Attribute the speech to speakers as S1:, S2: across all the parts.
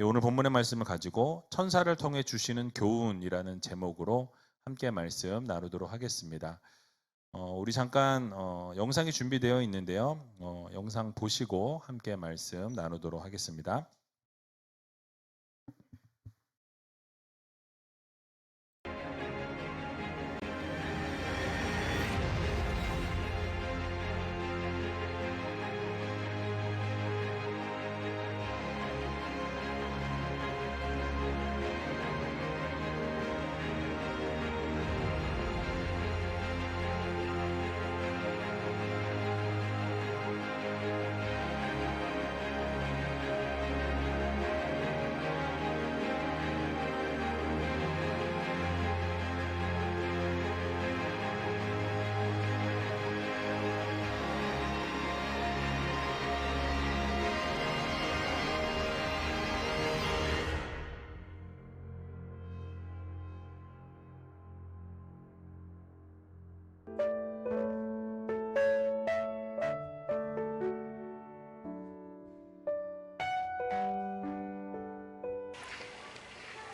S1: 오늘 본문의 말씀을 가지고 천사를 통해 주시는 교훈이라는 제목으로 함께 말씀 나누도록 하겠습니다. 우리 잠깐 영상이 준비되어 있는데요. 영상 보시고 함께 말씀 나누도록 하겠습니다.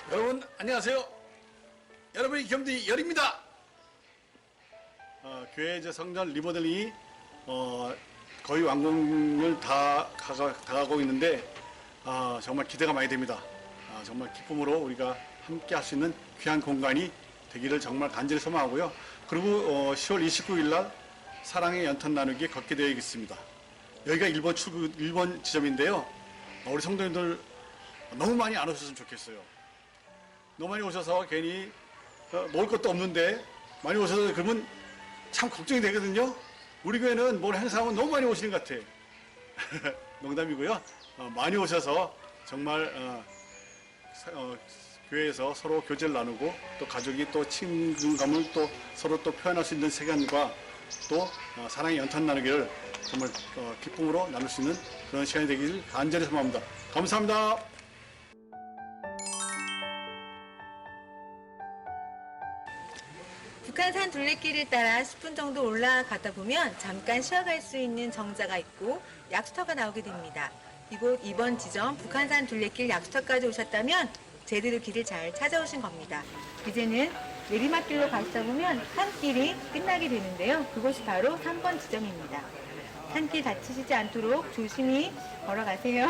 S2: 여러분 안녕하세요. 여러분의 겸디 열입니다. 교회 이제 성전 리모델링이 거의 완공을 다가고 있는데 정말 기대가 많이 됩니다. 정말 기쁨으로 우리가 함께 할 수 있는 귀한 공간이 되기를 정말 간절히 소망하고요. 그리고 10월 29일 날 사랑의 연탄 나누기 걷게 되어 있습니다. 여기가 1번 지점인데요. 우리 성도님들 너무 많이 안 오셨으면 좋겠어요. 너무 많이 오셔서 괜히 먹을 것도 없는데 많이 오셔서 그러면 참 걱정이 되거든요. 우리 교회는 뭘 행사하면 너무 많이 오시는 것 같아. 농담이고요. 많이 오셔서 정말 교회에서 서로 교제를 나누고 또 가족이 또 친근감을 또 서로 또 표현할 수 있는 시간과 또 사랑의 연탄 나누기를 정말 기쁨으로 나눌 수 있는 그런 시간이 되길 간절히 소망합니다. 감사합니다.
S3: 북한산 둘레길을 따라 10분 정도 올라가다 보면 잠깐 쉬어갈 수 있는 정자가 있고 약수터가 나오게 됩니다. 이곳 2번 지점 북한산 둘레길 약수터까지 오셨다면 제대로 길을 잘 찾아오신 겁니다. 이제는 내리막길로 가시다 보면 산길이 끝나게 되는데요. 그곳이 바로 3번 지점입니다. 산길 다치시지 않도록 조심히 걸어가세요.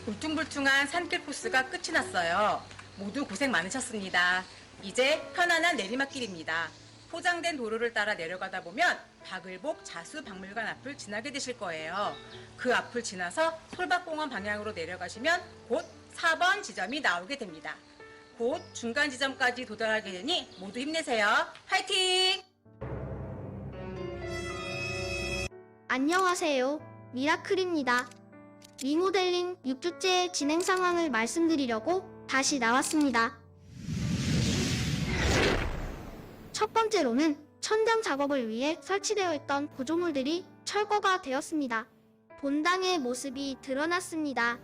S3: 울퉁불퉁한 산길 코스가 끝이 났어요. 모두 고생 많으셨습니다. 이제 편안한 내리막길입니다. 포장된 도로를 따라 내려가다 보면 박을복 자수박물관 앞을 지나게 되실 거예요. 그 앞을 지나서 솔밭공원 방향으로 내려가시면 곧 4번 지점이 나오게 됩니다. 곧 중간 지점까지 도달하게 되니 모두 힘내세요. 화이팅!
S4: 안녕하세요. 미라클입니다. 리모델링 6주째 진행 상황을 말씀드리려고 다시 나왔습니다. 첫 번째로는 천장 작업을 위해 설치되어 있던 구조물들이 철거가 되었습니다. 본당의 모습이 드러났습니다.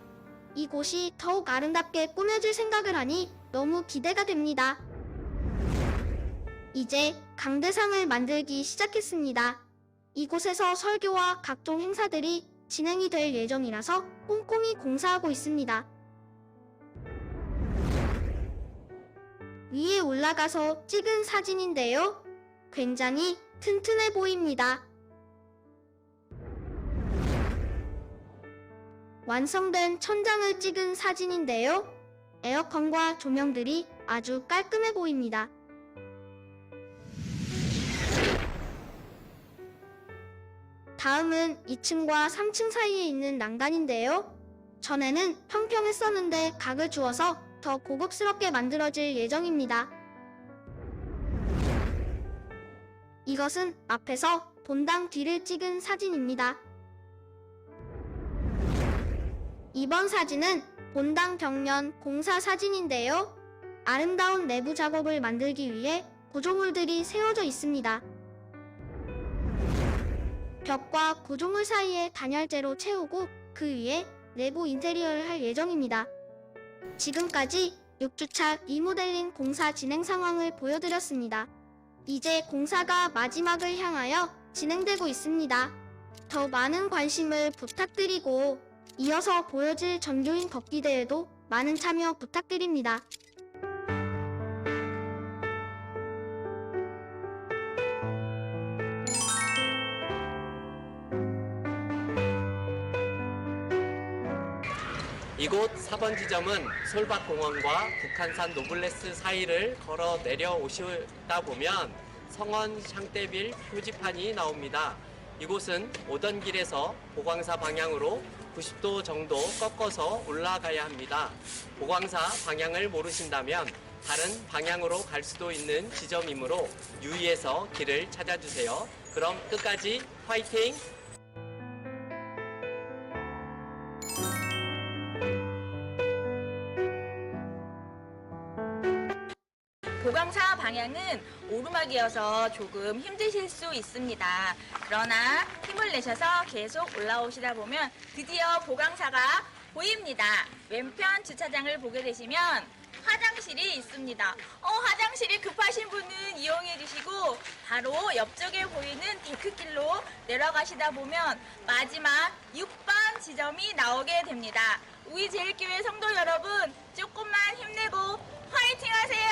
S4: 이곳이 더욱 아름답게 꾸며질 생각을 하니 너무 기대가 됩니다. 이제 강대상을 만들기 시작했습니다. 이곳에서 설교와 각종 행사들이 진행이 될 예정이라서 꼼꼼히 공사하고 있습니다. 위에 올라가서 찍은 사진인데요. 굉장히 튼튼해 보입니다. 완성된 천장을 찍은 사진인데요. 에어컨과 조명들이 아주 깔끔해 보입니다. 다음은 2층과 3층 사이에 있는 난간인데요. 전에는 평평했었는데 각을 주어서 더 고급스럽게 만들어질 예정입니다. 이것은 앞에서 본당 뒤를 찍은 사진입니다. 이번 사진은 본당 벽면 공사 사진인데요. 아름다운 내부 작업을 만들기 위해 구조물들이 세워져 있습니다. 벽과 구조물 사이에 단열재로 채우고 그 위에 내부 인테리어를 할 예정입니다. 지금까지 6주차 리모델링 공사 진행 상황을 보여드렸습니다. 이제 공사가 마지막을 향하여 진행되고 있습니다. 더 많은 관심을 부탁드리고 이어서 보여질 전교인 걷기대회도 많은 참여 부탁드립니다.
S5: 이곳 4번 지점은 솔밭공원과 북한산 노블레스 사이를 걸어 내려오시다 보면 성원 샹떼빌 표지판이 나옵니다. 이곳은 오던 길에서 보광사 방향으로 90도 정도 꺾어서 올라가야 합니다. 보광사 방향을 모르신다면 다른 방향으로 갈 수도 있는 지점이므로 유의해서 길을 찾아주세요. 그럼 끝까지 화이팅!
S6: 보광사 방향은 오르막이어서 조금 힘드실 수 있습니다. 그러나 힘을 내셔서 계속 올라오시다 보면 드디어 보광사가 보입니다. 왼편 주차장을 보게 되시면 화장실이 있습니다. 화장실이 급하신 분은 이용해 주시고 바로 옆쪽에 보이는 데크길로 내려가시다 보면 마지막 6번 지점이 나오게 됩니다. 우이제일교회 성도 여러분, 조금만 힘내고 화이팅 하세요!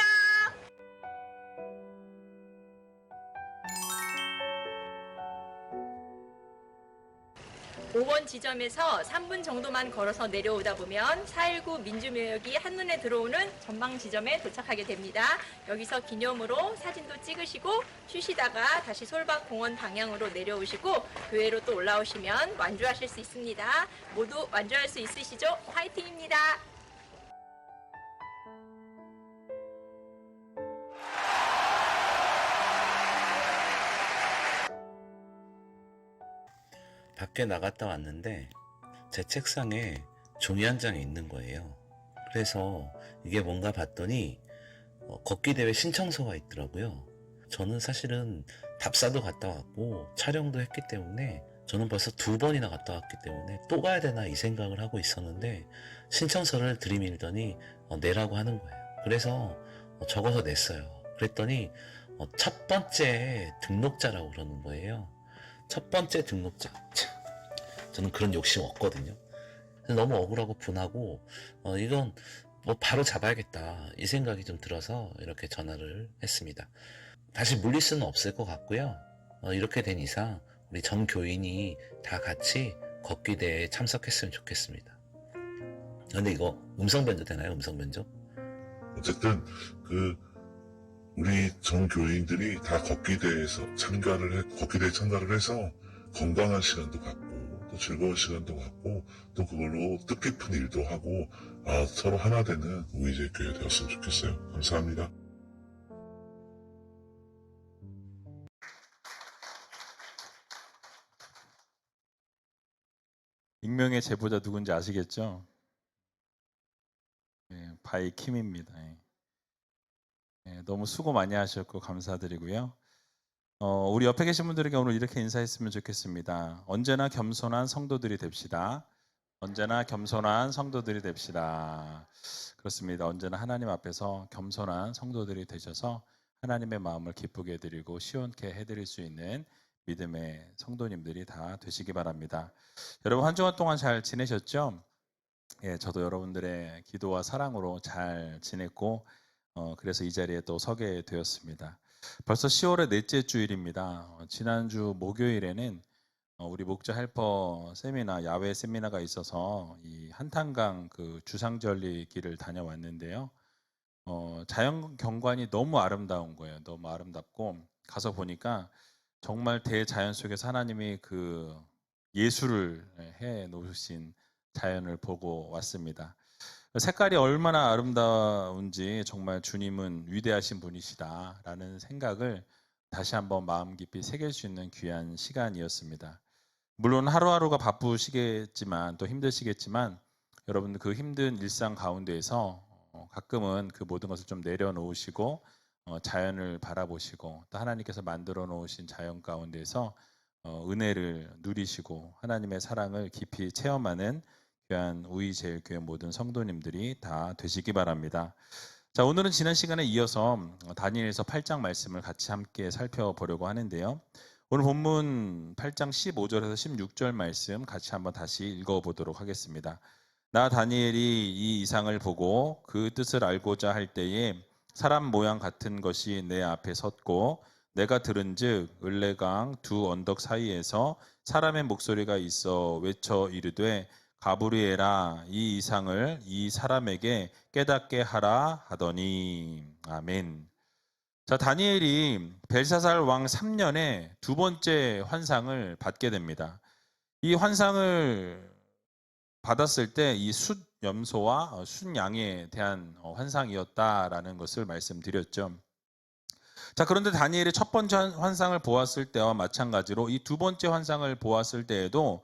S6: 5번 지점에서 3분 정도만 걸어서 내려오다 보면 4.19 민주묘역이 한눈에 들어오는 전방 지점에 도착하게 됩니다. 여기서 기념으로 사진도 찍으시고 쉬시다가 다시 솔밭공원 방향으로 내려오시고 교회로 또 올라오시면 완주하실 수 있습니다. 모두 완주할 수 있으시죠? 화이팅입니다.
S7: 밖에 나갔다 왔는데 제 책상에 종이 한 장이 있는 거예요. 그래서 이게 뭔가 봤더니 걷기 대회 신청서가 있더라고요. 저는 사실은 답사도 갔다 왔고 촬영도 했기 때문에 저는 벌써 2번이나 갔다 왔기 때문에 또 가야 되나 이 생각을 하고 있었는데 신청서를 들이밀더니 내라고 하는 거예요. 그래서 적어서 냈어요. 그랬더니 첫 번째 등록자라고 그러는 거예요. 첫 번째 등록자. 저는 그런 욕심 없거든요. 너무 억울하고 분하고 이건 뭐 바로 잡아야겠다 이 생각이 좀 들어서 이렇게 전화를 했습니다. 다시 물릴 수는 없을 것 같고요. 이렇게 된 이상 우리 전 교인이 다 같이 걷기 대회에 참석했으면 좋겠습니다. 근데 이거 음성 변조 되나요? 음성 변조?
S8: 어쨌든 우리 전 교인들이 다 걷기 대회에 참가를 해서 건강한 시간도 갖고 또 즐거운 시간도 갖고 또 그걸로 뜻깊은 일도 하고 서로 하나 되는 우이제교회 되었으면 좋겠어요. 감사합니다.
S1: 익명의 제보자 누군지 아시겠죠? 네, 바이킴입니다. 네, 너무 수고 많이 하셨고 감사드리고요. 우리 옆에 계신 분들에게 오늘 이렇게 인사했으면 좋겠습니다. 언제나 겸손한 성도들이 됩시다. 언제나 겸손한 성도들이 됩시다. 그렇습니다. 언제나 하나님 앞에서 겸손한 성도들이 되셔서 하나님의 마음을 기쁘게 해드리고 시원케 해드릴 수 있는 믿음의 성도님들이 다 되시기 바랍니다. 여러분 한 주간 동안 잘 지내셨죠? 예, 저도 여러분들의 기도와 사랑으로 잘 지냈고 그래서 이 자리에 또 서게 되었습니다. 벌써 10월의 넷째 주일입니다. 지난주 목요일에는 우리 목자 헬퍼 세미나, 야외 세미나가 있어서 이 한탄강 그 주상절리 길을 다녀왔는데요. 자연 경관이 너무 아름다운 거예요. 너무 아름답고 가서 보니까 정말 대자연 속에서 하나님이 그 예술을 해 놓으신 자연을 보고 왔습니다. 색깔이 얼마나 아름다운지 정말 주님은 위대하신 분이시다라는 생각을 다시 한번 마음 깊이 새길 수 있는 귀한 시간이었습니다. 물론 하루하루가 바쁘시겠지만 또 힘드시겠지만 여러분 그 힘든 일상 가운데에서 가끔은 그 모든 것을 좀 내려놓으시고 자연을 바라보시고 또 하나님께서 만들어 놓으신 자연 가운데서 은혜를 누리시고 하나님의 사랑을 깊이 체험하는 귀한 우이제일교회 모든 성도님들이 다 되시기 바랍니다. 자, 오늘은 지난 시간에 이어서 다니엘서 8장 말씀을 같이 함께 살펴보려고 하는데요. 오늘 본문 8장 15절에서 16절 말씀 같이 한번 다시 읽어보도록 하겠습니다. 나 다니엘이 이 이상을 보고 그 뜻을 알고자 할 때에 사람 모양 같은 것이 내 앞에 섰고 내가 들은즉 을레강 두 언덕 사이에서 사람의 목소리가 있어 외쳐 이르되 가브리엘아 이 이상을 이 사람에게 깨닫게 하라 하더니. 아멘. 자, 다니엘이 벨사살 왕 3년에 두 번째 환상을 받게 됩니다. 이 환상을 받았을 때 이 숫염소와 숫양에 대한 환상이었다라는 것을 말씀드렸죠. 자, 그런데 다니엘이 첫 번째 환상을 보았을 때와 마찬가지로 이 두 번째 환상을 보았을 때에도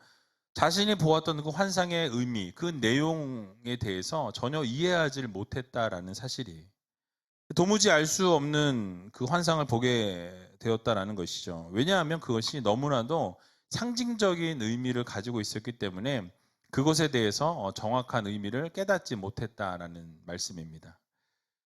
S1: 자신이 보았던 그 환상의 의미, 그 내용에 대해서 전혀 이해하지 못했다라는 사실이 도무지 알 수 없는 그 환상을 보게 되었다라는 것이죠. 왜냐하면 그것이 너무나도 상징적인 의미를 가지고 있었기 때문에 그것에 대해서 정확한 의미를 깨닫지 못했다라는 말씀입니다.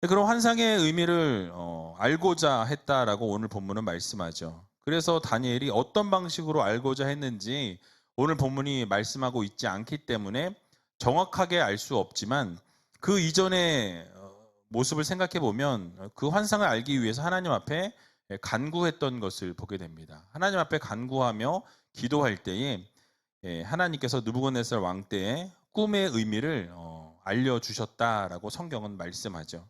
S1: 그런 환상의 의미를 알고자 했다라고 오늘 본문은 말씀하죠. 그래서 다니엘이 어떤 방식으로 알고자 했는지 오늘 본문이 말씀하고 있지 않기 때문에 정확하게 알 수 없지만 그 이전의 모습을 생각해 보면 그 환상을 알기 위해서 하나님 앞에 간구했던 것을 보게 됩니다. 하나님 앞에 간구하며 기도할 때에 하나님께서 느부갓네살 왕 때의 꿈의 의미를 알려주셨다라고 성경은 말씀하죠.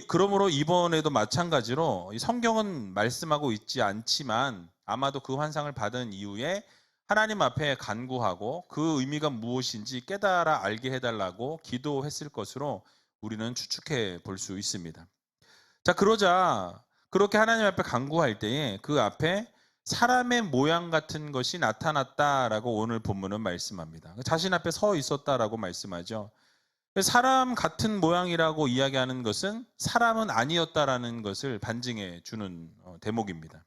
S1: 그러므로 이번에도 마찬가지로 성경은 말씀하고 있지 않지만 아마도 그 환상을 받은 이후에 하나님 앞에 간구하고 그 의미가 무엇인지 깨달아 알게 해달라고 기도했을 것으로 우리는 추측해 볼 수 있습니다. 자, 그러자 그렇게 하나님 앞에 간구할 때에 그 앞에 사람의 모양 같은 것이 나타났다라고 오늘 본문은 말씀합니다. 자신 앞에 서 있었다라고 말씀하죠. 사람 같은 모양이라고 이야기하는 것은 사람은 아니었다라는 것을 반증해 주는 대목입니다.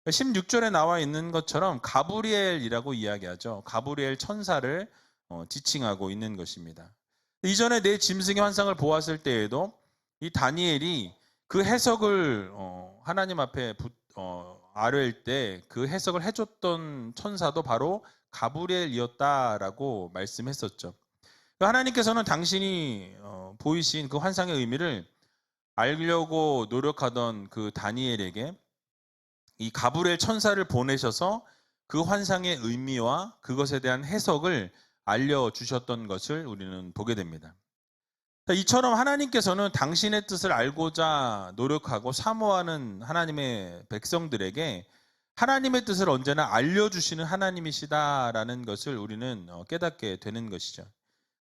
S1: 16절에 나와 있는 것처럼 가브리엘이라고 이야기하죠. 가브리엘 천사를 지칭하고 있는 것입니다. 이전에 내 짐승의 환상을 보았을 때에도 이 다니엘이 그 해석을 하나님 앞에 아뢰일 때 그 해석을 해줬던 천사도 바로 가브리엘이었다라고 말씀했었죠. 하나님께서는 당신이 보이신 그 환상의 의미를 알려고 노력하던 그 다니엘에게 이 가브리엘 천사를 보내셔서 그 환상의 의미와 그것에 대한 해석을 알려주셨던 것을 우리는 보게 됩니다. 이처럼 하나님께서는 당신의 뜻을 알고자 노력하고 사모하는 하나님의 백성들에게 하나님의 뜻을 언제나 알려주시는 하나님이시다라는 것을 우리는 깨닫게 되는 것이죠.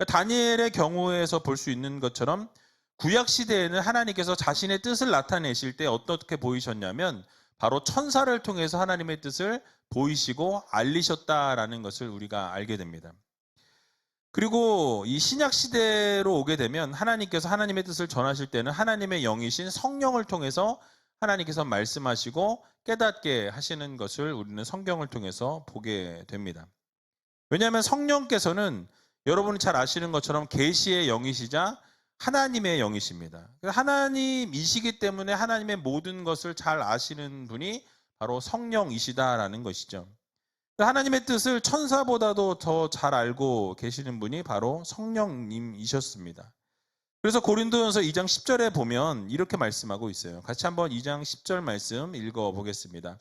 S1: 다니엘의 경우에서 볼 수 있는 것처럼 구약 시대에는 하나님께서 자신의 뜻을 나타내실 때 어떻게 보이셨냐면 바로 천사를 통해서 하나님의 뜻을 보이시고 알리셨다라는 것을 우리가 알게 됩니다. 그리고 이 신약 시대로 오게 되면 하나님께서 하나님의 뜻을 전하실 때는 하나님의 영이신 성령을 통해서 하나님께서 말씀하시고 깨닫게 하시는 것을 우리는 성경을 통해서 보게 됩니다. 왜냐하면 성령께서는 여러분이 잘 아시는 것처럼 계시의 영이시자 하나님의 영이십니다. 하나님이시기 때문에 하나님의 모든 것을 잘 아시는 분이 바로 성령이시다라는 것이죠. 하나님의 뜻을 천사보다도 더 잘 알고 계시는 분이 바로 성령님이셨습니다. 그래서 고린도전서 2장 10절에 보면 이렇게 말씀하고 있어요. 같이 한번 2장 10절 말씀 읽어보겠습니다.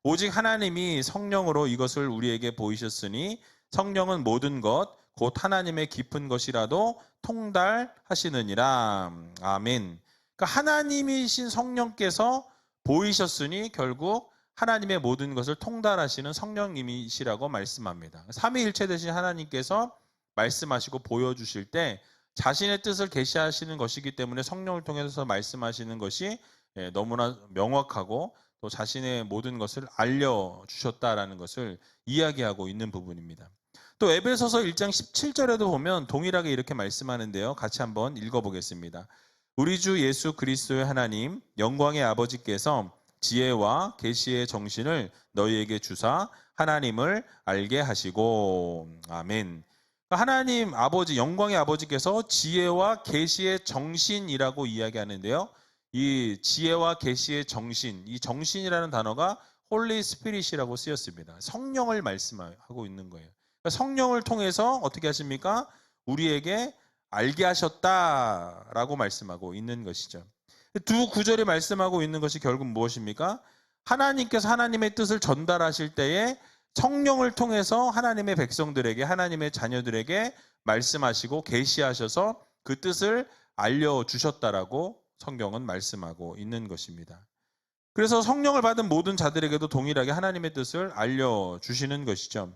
S1: 오직 하나님이 성령으로 이것을 우리에게 보이셨으니 성령은 모든 것 곧 하나님의 깊은 것이라도 통달하시느니라. 아멘. 그러니까 하나님이신 성령께서 보이셨으니 결국 하나님의 모든 것을 통달하시는 성령님이시라고 말씀합니다. 삼위일체 되신 하나님께서 말씀하시고 보여주실 때 자신의 뜻을 계시하시는 것이기 때문에 성령을 통해서 말씀하시는 것이 너무나 명확하고 또 자신의 모든 것을 알려주셨다라는 것을 이야기하고 있는 부분입니다. 또 에베소서 1장 17절에도 보면 동일하게 이렇게 말씀하는데요. 같이 한번 읽어보겠습니다. 우리 주 예수 그리스도의 하나님 영광의 아버지께서 지혜와 계시의 정신을 너희에게 주사 하나님을 알게 하시고. 아멘. 하나님 아버지, 영광의 아버지께서 지혜와 계시의 정신이라고 이야기하는데요. 이 지혜와 계시의 정신, 이 정신이라는 단어가 홀리 스피릿이라고 쓰였습니다. 성령을 말씀하고 있는 거예요. 그러니까 성령을 통해서 어떻게 하십니까? 우리에게 알게 하셨다라고 말씀하고 있는 것이죠. 두 구절이 말씀하고 있는 것이 결국 무엇입니까? 하나님께서 하나님의 뜻을 전달하실 때에 성령을 통해서 하나님의 백성들에게, 하나님의 자녀들에게 말씀하시고 계시하셔서 그 뜻을 알려주셨다라고 성경은 말씀하고 있는 것입니다. 그래서 성령을 받은 모든 자들에게도 동일하게 하나님의 뜻을 알려주시는 것이죠.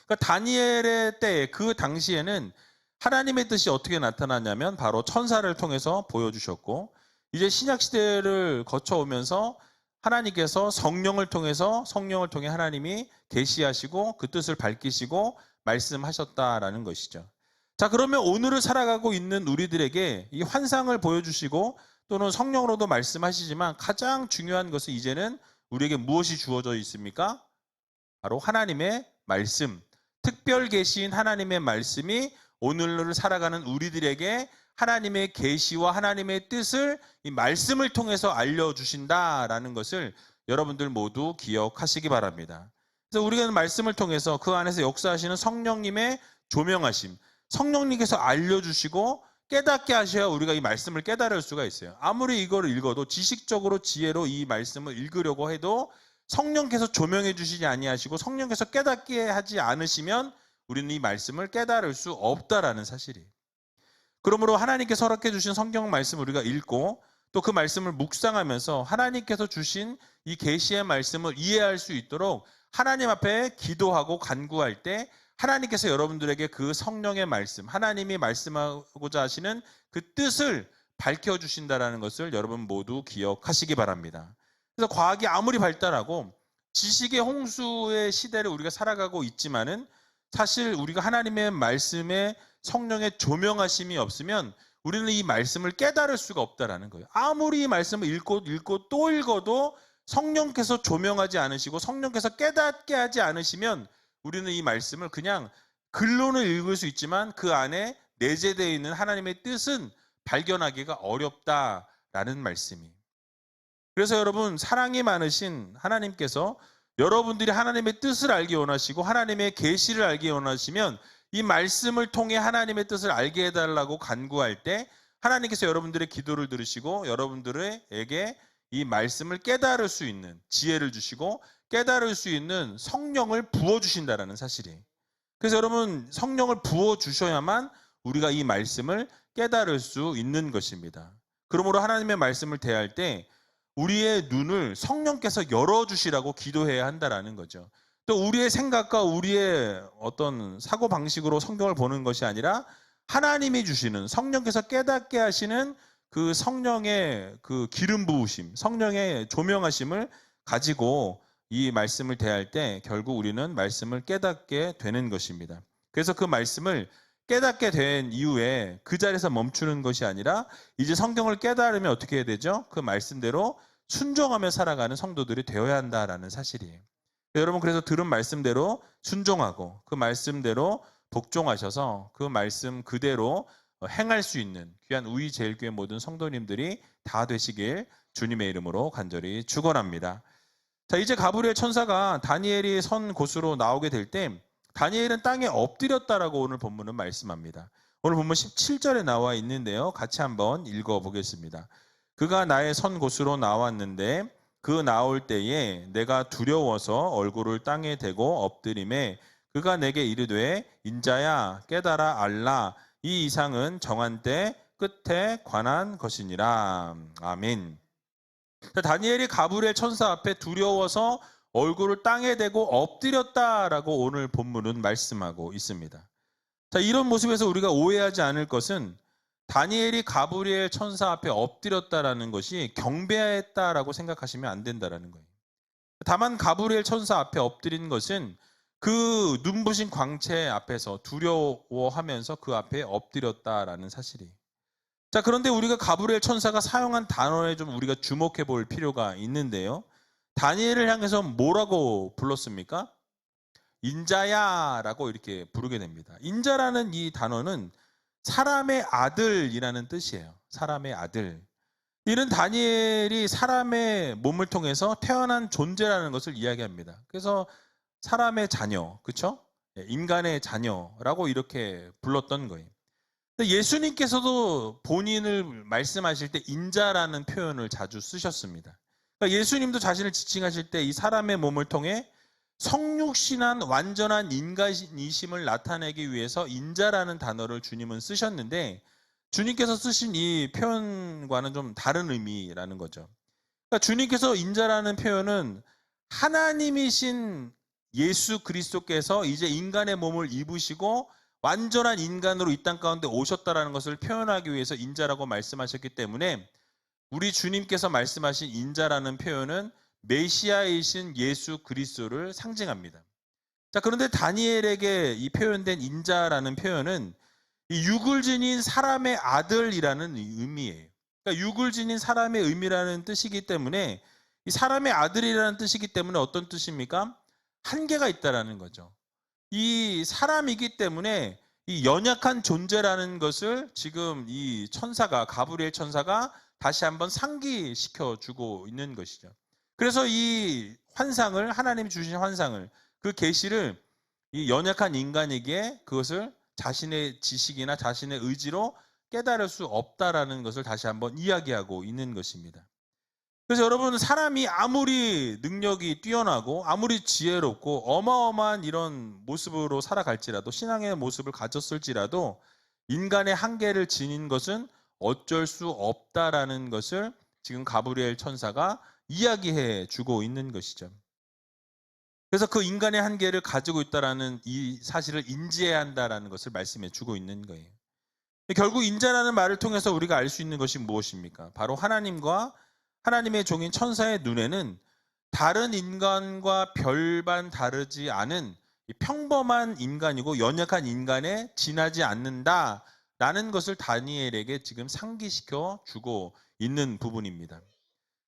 S1: 그러니까 다니엘의 때에, 그 당시에는 하나님의 뜻이 어떻게 나타났냐면 바로 천사를 통해서 보여주셨고, 이제 신약시대를 거쳐오면서 하나님께서 성령을 통해 하나님이 계시하시고 그 뜻을 밝히시고 말씀하셨다라는 것이죠. 자, 그러면 오늘을 살아가고 있는 우리들에게 이 환상을 보여주시고 또는 성령으로도 말씀하시지만 가장 중요한 것은 이제는 우리에게 무엇이 주어져 있습니까? 바로 하나님의 말씀, 특별 계시인 하나님의 말씀이 오늘을 살아가는 우리들에게 하나님의 계시와 하나님의 뜻을 이 말씀을 통해서 알려주신다라는 것을 여러분들 모두 기억하시기 바랍니다. 그래서 우리가 말씀을 통해서 그 안에서 역사하시는 성령님의 조명하심, 성령님께서 알려주시고 깨닫게 하셔야 우리가 이 말씀을 깨달을 수가 있어요. 아무리 이걸 읽어도 지식적으로 지혜로 이 말씀을 읽으려고 해도 성령께서 조명해 주시지 아니하시고 성령께서 깨닫게 하지 않으시면 우리는 이 말씀을 깨달을 수 없다라는 사실이에요. 그러므로 하나님께서 허락해 주신 성경 말씀을 우리가 읽고 또 그 말씀을 묵상하면서 하나님께서 주신 이 계시의 말씀을 이해할 수 있도록 하나님 앞에 기도하고 간구할 때 하나님께서 여러분들에게 그 성령의 말씀, 하나님이 말씀하고자 하시는 그 뜻을 밝혀주신다는 것을 여러분 모두 기억하시기 바랍니다. 그래서 과학이 아무리 발달하고 지식의 홍수의 시대를 우리가 살아가고 있지만은 사실 우리가 하나님의 말씀에 성령의 조명하심이 없으면 우리는 이 말씀을 깨달을 수가 없다라는 거예요. 아무리 이 말씀을 읽고 또 읽어도 성령께서 조명하지 않으시고 성령께서 깨닫게 하지 않으시면 우리는 이 말씀을 그냥 글로는 읽을 수 있지만 그 안에 내재되어 있는 하나님의 뜻은 발견하기가 어렵다라는 말씀이. 그래서 여러분, 사랑이 많으신 하나님께서 여러분들이 하나님의 뜻을 알기 원하시고 하나님의 계시를 알기 원하시면 이 말씀을 통해 하나님의 뜻을 알게 해달라고 간구할 때 하나님께서 여러분들의 기도를 들으시고 여러분들에게 이 말씀을 깨달을 수 있는 지혜를 주시고 깨달을 수 있는 성령을 부어주신다는 사실이에요. 그래서 여러분, 성령을 부어주셔야만 우리가 이 말씀을 깨달을 수 있는 것입니다. 그러므로 하나님의 말씀을 대할 때 우리의 눈을 성령께서 열어주시라고 기도해야 한다는 거죠. 또 우리의 생각과 우리의 어떤 사고방식으로 성경을 보는 것이 아니라 하나님이 주시는 성령께서 깨닫게 하시는 그 성령의 그 기름 부으심, 성령의 조명하심을 가지고 이 말씀을 대할 때 결국 우리는 말씀을 깨닫게 되는 것입니다. 그래서 그 말씀을 깨닫게 된 이후에 그 자리에서 멈추는 것이 아니라 이제 성경을 깨달으면 어떻게 해야 되죠? 그 말씀대로 순종하며 살아가는 성도들이 되어야 한다라는 사실이에요. 여러분, 그래서 들은 말씀대로 순종하고 그 말씀대로 복종하셔서 그 말씀 그대로 행할 수 있는 귀한 우이제일교회 모든 성도님들이 다 되시길 주님의 이름으로 간절히 축원합니다. 자, 이제 가브리엘 천사가 다니엘이 선 곳으로 나오게 될 때 다니엘은 땅에 엎드렸다라고 오늘 본문은 말씀합니다. 오늘 본문 17절에 나와 있는데요. 같이 한번 읽어보겠습니다. 그가 나의 선 곳으로 나왔는데 그 나올 때에 내가 두려워서 얼굴을 땅에 대고 엎드림에 그가 내게 이르되 인자야 깨달아 알라 이 이상은 정한 때 끝에 관한 것이니라. 아멘. 다니엘이 가브리엘 천사 앞에 두려워서 얼굴을 땅에 대고 엎드렸다라고 오늘 본문은 말씀하고 있습니다. 자, 이런 모습에서 우리가 오해하지 않을 것은 다니엘이 가브리엘 천사 앞에 엎드렸다라는 것이 경배했다라고 생각하시면 안 된다라는 거예요. 다만 가브리엘 천사 앞에 엎드린 것은 그 눈부신 광채 앞에서 두려워하면서 그 앞에 엎드렸다라는 사실이에요. 자, 그런데 우리가 가브리엘 천사가 사용한 단어에 좀 우리가 주목해 볼 필요가 있는데요. 다니엘을 향해서 뭐라고 불렀습니까? 인자야라고 이렇게 부르게 됩니다. 인자라는 이 단어는 사람의 아들이라는 뜻이에요. 사람의 아들. 이는 다니엘이 사람의 몸을 통해서 태어난 존재라는 것을 이야기합니다. 그래서 사람의 자녀, 그렇죠? 인간의 자녀라고 이렇게 불렀던 거예요. 예수님께서도 본인을 말씀하실 때 인자라는 표현을 자주 쓰셨습니다. 그러니까 예수님도 자신을 지칭하실 때 이 사람의 몸을 통해 성육신한 완전한 인간이심을 나타내기 위해서 인자라는 단어를 주님은 쓰셨는데, 주님께서 쓰신 이 표현과는 좀 다른 의미라는 거죠. 그러니까 주님께서 인자라는 표현은 하나님이신 예수 그리스도께서 이제 인간의 몸을 입으시고 완전한 인간으로 이 땅 가운데 오셨다라는 것을 표현하기 위해서 인자라고 말씀하셨기 때문에, 우리 주님께서 말씀하신 인자라는 표현은 메시아이신 예수 그리스도를 상징합니다. 자, 그런데 다니엘에게 이 표현된 인자라는 표현은 이 육을 지닌 사람의 아들이라는 의미예요. 그러니까 육을 지닌 사람의 의미라는 뜻이기 때문에, 이 사람의 아들이라는 뜻이기 때문에 어떤 뜻입니까? 한계가 있다라는 거죠. 이 사람이기 때문에 이 연약한 존재라는 것을 지금 이 천사가, 가브리엘 천사가 다시 한번 상기시켜 주고 있는 것이죠. 그래서 이 환상을, 하나님이 주신 환상을, 그 계시를 이 연약한 인간에게 그것을 자신의 지식이나 자신의 의지로 깨달을 수 없다라는 것을 다시 한번 이야기하고 있는 것입니다. 그래서 여러분, 사람이 아무리 능력이 뛰어나고 아무리 지혜롭고 어마어마한 이런 모습으로 살아갈지라도, 신앙의 모습을 가졌을지라도 인간의 한계를 지닌 것은 어쩔 수 없다라는 것을 지금 가브리엘 천사가 이야기해 주고 있는 것이죠. 그래서 그 인간의 한계를 가지고 있다라는 이 사실을 인지해야 한다라는 것을 말씀해 주고 있는 거예요. 결국 인자라는 말을 통해서 우리가 알 수 있는 것이 무엇입니까? 바로 하나님과 하나님의 종인 천사의 눈에는 다른 인간과 별반 다르지 않은 평범한 인간이고 연약한 인간에 지나지 않는다라는 것을 다니엘에게 지금 상기시켜 주고 있는 부분입니다.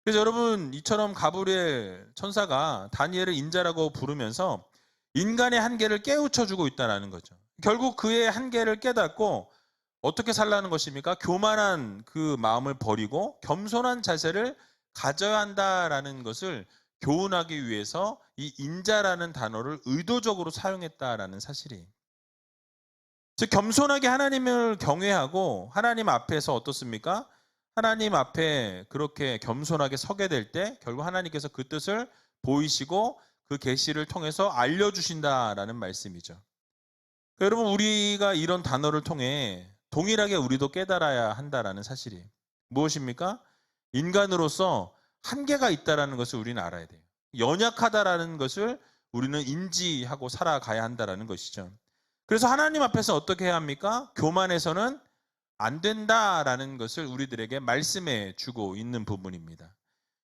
S1: 그래서 여러분, 이처럼 가브리엘 천사가 다니엘을 인자라고 부르면서 인간의 한계를 깨우쳐 주고 있다는 거죠. 결국 그의 한계를 깨닫고 어떻게 살라는 것입니까? 교만한 그 마음을 버리고 겸손한 자세를 가져야 한다라는 것을 교훈하기 위해서 이 인자라는 단어를 의도적으로 사용했다라는 사실이에요. 즉, 겸손하게 하나님을 경외하고 하나님 앞에서 어떻습니까? 하나님 앞에 그렇게 겸손하게 서게 될 때 결국 하나님께서 그 뜻을 보이시고 그 계시를 통해서 알려주신다라는 말씀이죠. 여러분, 우리가 이런 단어를 통해 동일하게 우리도 깨달아야 한다라는 사실이에요. 무엇입니까? 인간으로서 한계가 있다라는 것을 우리는 알아야 돼요. 연약하다라는 것을 우리는 인지하고 살아가야 한다라는 것이죠. 그래서 하나님 앞에서 어떻게 해야 합니까? 교만해서는 안 된다라는 것을 우리들에게 말씀해 주고 있는 부분입니다.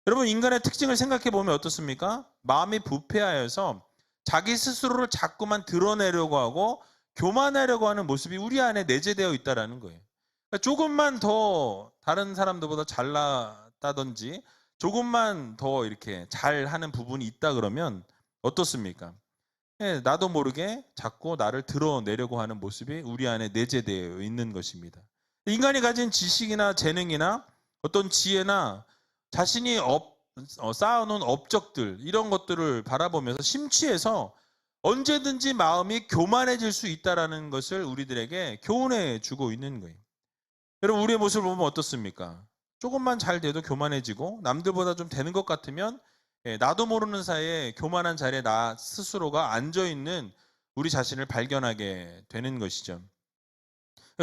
S1: 여러분, 인간의 특징을 생각해 보면 어떻습니까? 마음이 부패하여서 자기 스스로를 자꾸만 드러내려고 하고 교만하려고 하는 모습이 우리 안에 내재되어 있다는 거예요. 그러니까 조금만 더 다른 사람들보다 잘났다든지 조금만 더 이렇게 잘하는 부분이 있다 그러면 어떻습니까? 나도 모르게 자꾸 나를 드러내려고 하는 모습이 우리 안에 내재되어 있는 것입니다. 인간이 가진 지식이나 재능이나 어떤 지혜나 자신이 쌓아놓은 업적들, 이런 것들을 바라보면서 심취해서 언제든지 마음이 교만해질 수 있다는 것을 우리들에게 교훈해 주고 있는 거예요. 여러분, 우리의 모습을 보면 어떻습니까? 조금만 잘 돼도 교만해지고 남들보다 좀 되는 것 같으면 나도 모르는 사이에 교만한 자리에 나 스스로가 앉아있는 우리 자신을 발견하게 되는 것이죠.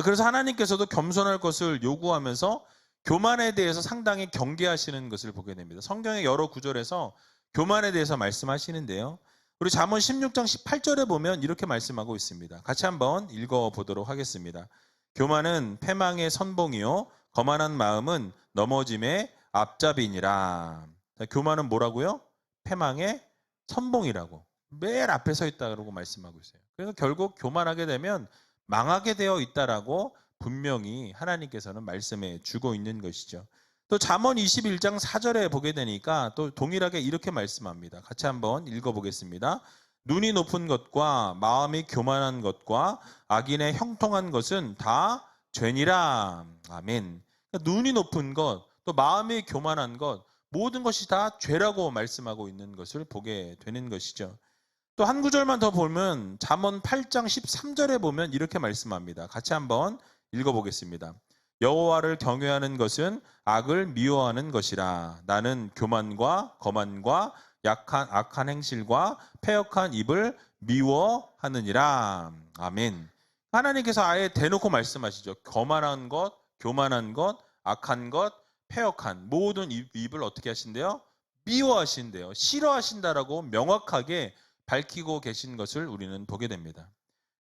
S1: 그래서 하나님께서도 겸손할 것을 요구하면서 교만에 대해서 상당히 경계하시는 것을 보게 됩니다. 성경의 여러 구절에서 교만에 대해서 말씀하시는데요. 우리 잠언 16장 18절에 보면 이렇게 말씀하고 있습니다. 같이 한번 읽어보도록 하겠습니다. 교만은 패망의 선봉이요 거만한 마음은 넘어짐의 앞잡이니라. 교만은 뭐라고요? 패망의 선봉이라고. 매일 앞에 서 있다고 말씀하고 있어요. 그래서 결국 교만하게 되면 망하게 되어 있다라고 분명히 하나님께서는 말씀해 주고 있는 것이죠. 또 잠언 21장 4절에 보게 되니까 또 동일하게 이렇게 말씀합니다. 같이 한번 읽어보겠습니다. 눈이 높은 것과 마음이 교만한 것과 악인의 형통한 것은 다 죄니라. 아멘. 그러니까 눈이 높은 것, 또 마음이 교만한 것, 모든 것이 다 죄라고 말씀하고 있는 것을 보게 되는 것이죠. 또 한 구절만 더 보면 잠언 8장 13절에 보면 이렇게 말씀합니다. 같이 한번 읽어보겠습니다. 여호와를 경외하는 것은 악을 미워하는 것이라. 나는 교만과 거만과 악한 행실과 패역한 입을 미워하느니라. 아멘. 하나님께서 아예 대놓고 말씀하시죠. 거만한 것, 교만한 것, 악한 것, 패역한 모든 입을 어떻게 하신대요? 미워하신대요. 싫어하신다라고 명확하게 밝히고 계신 것을 우리는 보게 됩니다.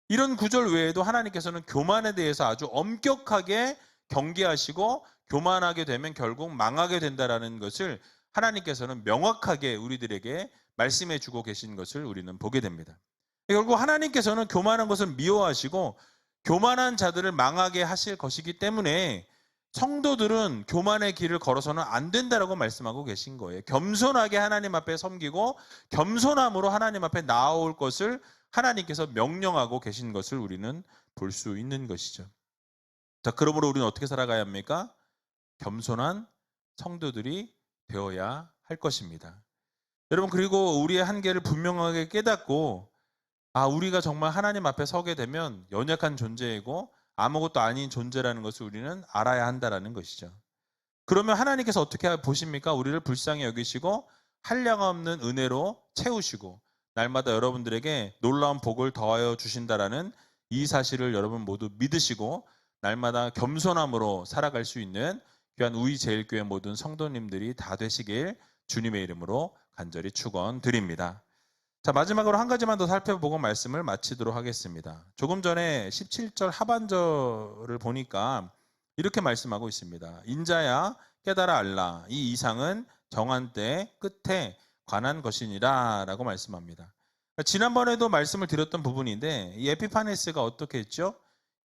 S1: 이런 구절 외에도 하나님께서는 교만에 대해서 아주 엄격하게 경계하시고 교만하게 되면 결국 망하게 된다라는 것을 하나님께서는 명확하게 우리들에게 말씀해 주고 계신 것을 우리는 보게 됩니다. 결국 하나님께서는 교만한 것을 미워하시고 교만한 자들을 망하게 하실 것이기 때문에 성도들은 교만의 길을 걸어서는 안 된다라고 말씀하고 계신 거예요. 겸손하게 하나님 앞에 섬기고 겸손함으로 하나님 앞에 나아올 것을 하나님께서 명령하고 계신 것을 우리는 볼 수 있는 것이죠. 자, 그러므로 우리는 어떻게 살아가야 합니까? 겸손한 성도들이 되어야 할 것입니다. 여러분, 그리고 우리의 한계를 분명하게 깨닫고 우리가 정말 하나님 앞에 서게 되면 연약한 존재이고 아무것도 아닌 존재라는 것을 우리는 알아야 한다라는 것이죠. 그러면 하나님께서 어떻게 보십니까? 우리를 불쌍히 여기시고 한량없는 은혜로 채우시고 날마다 여러분들에게 놀라운 복을 더하여 주신다라는 이 사실을 여러분 모두 믿으시고 날마다 겸손함으로 살아갈 수 있는 귀한 우이제일교회 모든 성도님들이 다 되시길 주님의 이름으로 간절히 축원드립니다. 자, 마지막으로 한 가지만 더 살펴보고 말씀을 마치도록 하겠습니다. 조금 전에 17절 하반절을 보니까 이렇게 말씀하고 있습니다. 인자야 깨달아 알라. 이 이상은 정한 때 끝에 관한 것이니라 라고 말씀합니다. 지난번에도 말씀을 드렸던 부분인데 이 에피파네스가 어떻게 했죠?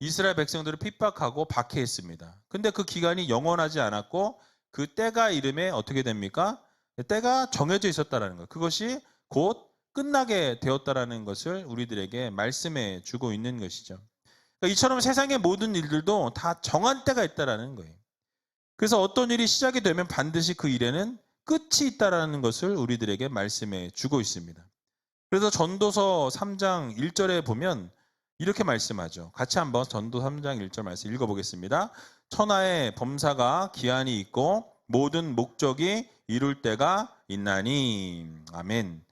S1: 이스라엘 백성들을 핍박하고 박해했습니다. 근데 그 기간이 영원하지 않았고 그 때가 이름에 어떻게 됩니까? 때가 정해져 있었다는 거예요. 그것이 곧 끝나게 되었다라는 것을 우리들에게 말씀해 주고 있는 것이죠. 그러니까 이처럼 세상의 모든 일들도 다 정한 때가 있다라는 거예요. 그래서 어떤 일이 시작이 되면 반드시 그 일에는 끝이 있다라는 것을 우리들에게 말씀해 주고 있습니다. 그래서 전도서 3장 1절에 보면 이렇게 말씀하죠. 같이 한번 전도 3장 1절 말씀 읽어보겠습니다. 천하의 범사가 기한이 있고 모든 목적이 이룰 때가 있나니. 아멘.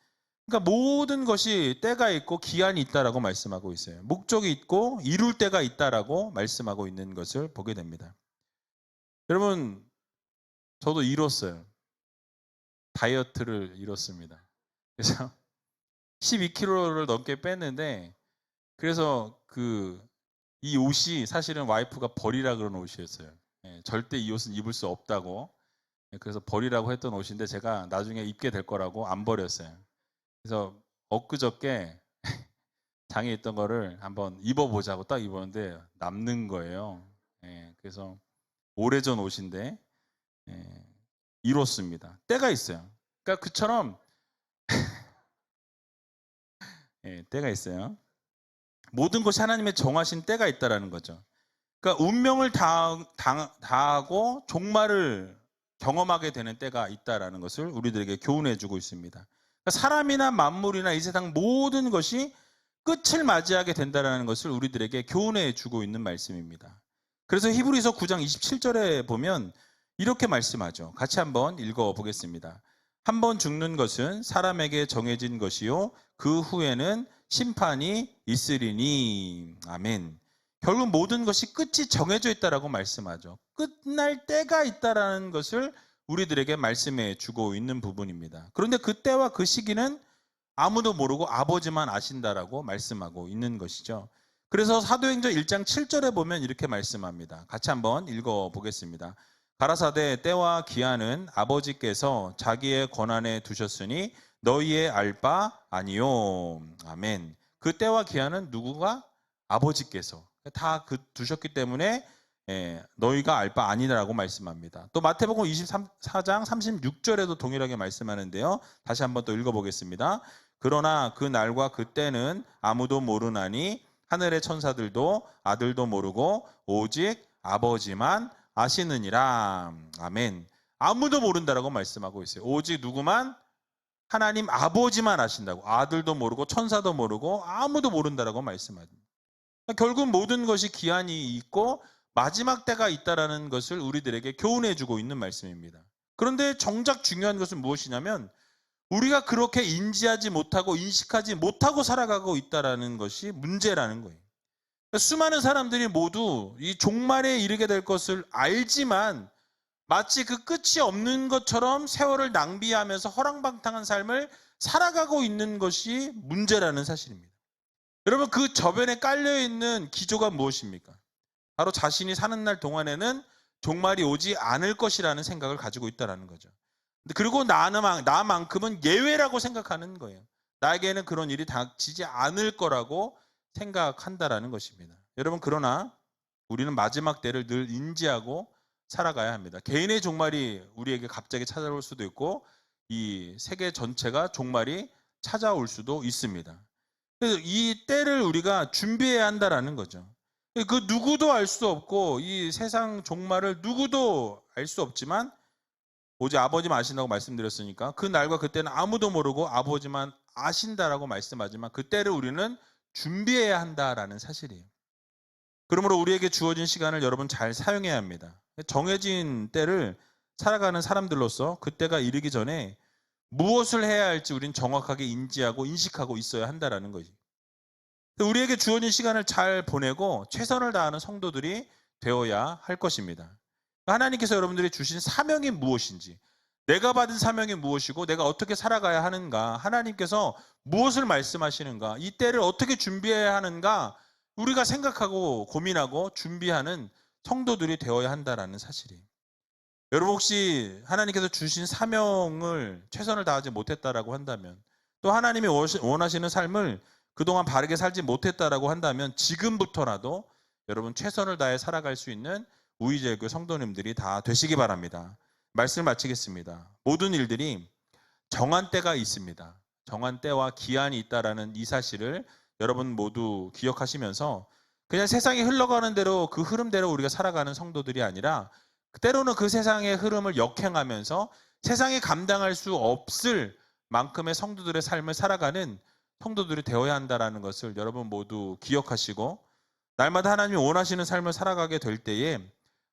S1: 그러니까 모든 것이 때가 있고 기한이 있다라고 말씀하고 있어요. 목적이 있고 이룰 때가 있다라고 말씀하고 있는 것을 보게 됩니다. 여러분, 저도 이뤘어요. 다이어트를 이뤘습니다. 그래서 12kg를 넘게 뺐는데, 그래서 이 옷이 사실은 와이프가 버리라 그런 옷이었어요. 절대 이 옷은 입을 수 없다고. 그래서 버리라고 했던 옷인데 제가 나중에 입게 될 거라고 안 버렸어요. 그래서 엊그저께 장에 있던 거를 한번 입어보자고 딱 입었는데 남는 거예요. 그래서 오래전 옷인데 이렇습니다. 때가 있어요. 그러니까 그처럼 때가 있어요. 모든 것이 하나님의 정하신 때가 있다라는 거죠. 그러니까 운명을 다하고 종말을 경험하게 되는 때가 있다라는 것을 우리들에게 교훈해주고 있습니다. 그러니까 사람이나 만물이나 이 세상 모든 것이 끝을 맞이하게 된다는 것을 우리들에게 교훈해주고 있는 말씀입니다. 그래서 히브리서 9장 27절에 보면 이렇게 말씀하죠. 같이 한번 읽어보겠습니다. 한 번 죽는 것은 사람에게 정해진 것이요 그 후에는 심판이 있으리니. 아멘. 결국 모든 것이 끝이 정해져 있다라고 말씀하죠. 끝날 때가 있다라는 것을 우리들에게 말씀해 주고 있는 부분입니다. 그런데 그 때와 그 시기는 아무도 모르고 아버지만 아신다라고 말씀하고 있는 것이죠. 그래서 사도행전 1장 7절에 보면 이렇게 말씀합니다. 같이 한번 읽어보겠습니다. 가라사대 때와 기한은 아버지께서 자기의 권한에 두셨으니 너희의 알 바 아니요. 아멘. 그 때와 기한은 누구가? 아버지께서 다 두셨기 때문에 너희가 알 바 아니라고 말씀합니다. 또 마태복음 24장 36절에도 동일하게 말씀하는데요. 다시 한번 또 읽어보겠습니다. 그러나 그 날과 그 때는 아무도 모르나니 하늘의 천사들도 아들도 모르고 오직 아버지만 아시느니라. 아멘. 아무도 모른다라고 말씀하고 있어요. 오직 누구만? 하나님 아버지만 아신다고. 아들도 모르고 천사도 모르고 아무도 모른다라고 말씀합니다. 결국 모든 것이 기한이 있고 마지막 때가 있다라는 것을 우리들에게 교훈해 주고 있는 말씀입니다. 그런데 정작 중요한 것은 무엇이냐면 우리가 그렇게 인지하지 못하고 인식하지 못하고 살아가고 있다라는 것이 문제라는 거예요. 수많은 사람들이 모두 이 종말에 이르게 될 것을 알지만 마치 그 끝이 없는 것처럼 세월을 낭비하면서 허랑방탕한 삶을 살아가고 있는 것이 문제라는 사실입니다. 여러분, 그 저변에 깔려있는 기조가 무엇입니까? 바로 자신이 사는 날 동안에는 종말이 오지 않을 것이라는 생각을 가지고 있다는 거죠. 그리고 나만큼은 예외라고 생각하는 거예요. 나에게는 그런 일이 닥치지 않을 거라고 생각한다라는 것입니다. 여러분, 그러나 우리는 마지막 때를 늘 인지하고 살아가야 합니다. 개인의 종말이 우리에게 갑자기 찾아올 수도 있고 이 세계 전체가 종말이 찾아올 수도 있습니다. 그래서 이 때를 우리가 준비해야 한다라는 거죠. 그 누구도 알 수 없고 이 세상 종말을 누구도 알 수 없지만 오직 아버지만 아신다고 말씀드렸으니까 그 날과 그때는 아무도 모르고 아버지만 아신다라고 말씀하지만 그 때를 우리는 준비해야 한다라는 사실이에요. 그러므로 우리에게 주어진 시간을 여러분 잘 사용해야 합니다. 정해진 때를 살아가는 사람들로서 그때가 이르기 전에 무엇을 해야 할지 우리는 정확하게 인지하고 인식하고 있어야 한다라는 거지. 우리에게 주어진 시간을 잘 보내고 최선을 다하는 성도들이 되어야 할 것입니다. 하나님께서 여러분들이 주신 사명이 무엇인지, 내가 받은 사명이 무엇이고 내가 어떻게 살아가야 하는가, 하나님께서 무엇을 말씀하시는가, 이 때를 어떻게 준비해야 하는가 우리가 생각하고 고민하고 준비하는 성도들이 되어야 한다는 사실이에요. 여러분, 혹시 하나님께서 주신 사명을 최선을 다하지 못했다라고 한다면, 또 하나님이 원하시는 삶을 그동안 바르게 살지 못했다라고 한다면 지금부터라도 여러분 최선을 다해 살아갈 수 있는 우이제일교회 성도님들이 다 되시기 바랍니다. 말씀을 마치겠습니다. 모든 일들이 정한 때가 있습니다. 정한 때와 기한이 있다라는 이 사실을 여러분 모두 기억하시면서 그냥 세상이 흘러가는 대로 그 흐름대로 우리가 살아가는 성도들이 아니라 때로는 그 세상의 흐름을 역행하면서 세상이 감당할 수 없을 만큼의 성도들의 삶을 살아가는 성도들이 되어야 한다는 것을 여러분 모두 기억하시고 날마다 하나님이 원하시는 삶을 살아가게 될 때에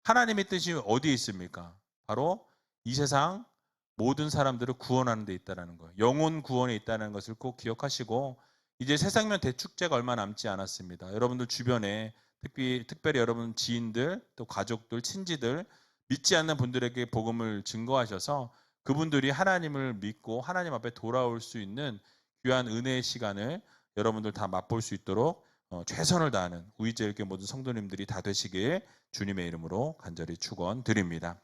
S1: 하나님의 뜻이 어디에 있습니까? 바로 이 세상 모든 사람들을 구원하는 데 있다는 거예요. 영혼 구원에 있다는 것을 꼭 기억하시고 이제 새상면 대축제가 얼마 남지 않았습니다. 여러분들 주변에 특별히 여러분 지인들, 또 가족들, 친지들, 믿지 않는 분들에게 복음을 증거하셔서 그분들이 하나님을 믿고 하나님 앞에 돌아올 수 있는 귀한 은혜의 시간을 여러분들 다 맛볼 수 있도록 최선을 다하는 우이제일교회 모든 성도님들이 다 되시길 주님의 이름으로 간절히 축원드립니다.